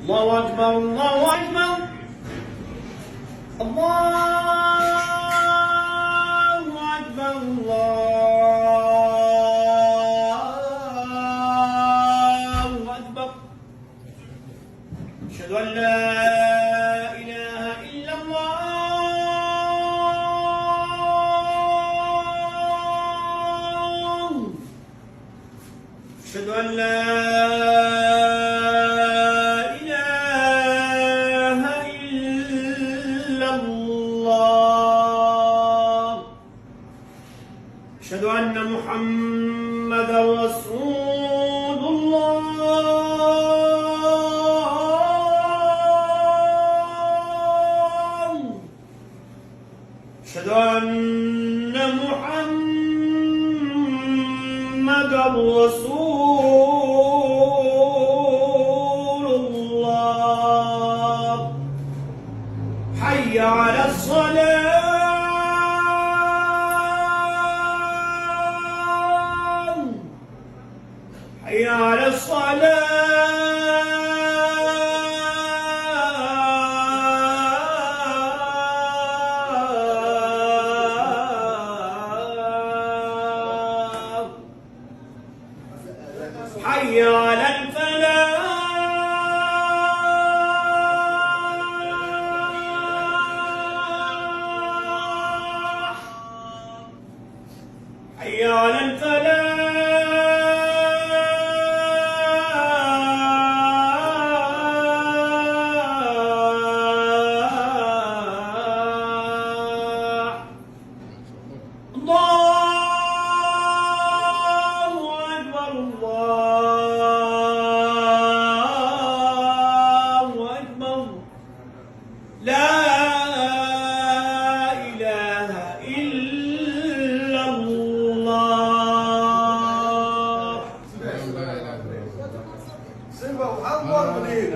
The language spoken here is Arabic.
الله أكبر الله أكبر الله أكبر الله أكبر. أشهد أن لا إله إلا الله. أشهد أن لا إله إلا الله. أشهد أن محمدا رسول الله. أشهد أن محمدا رسول الله. حي على الصلاة حي على الصلاة. حي على الفلاح. حي على الفلاح. الله أكبر الله أكبر. لا إله إلا الله. سيبه أكبر منين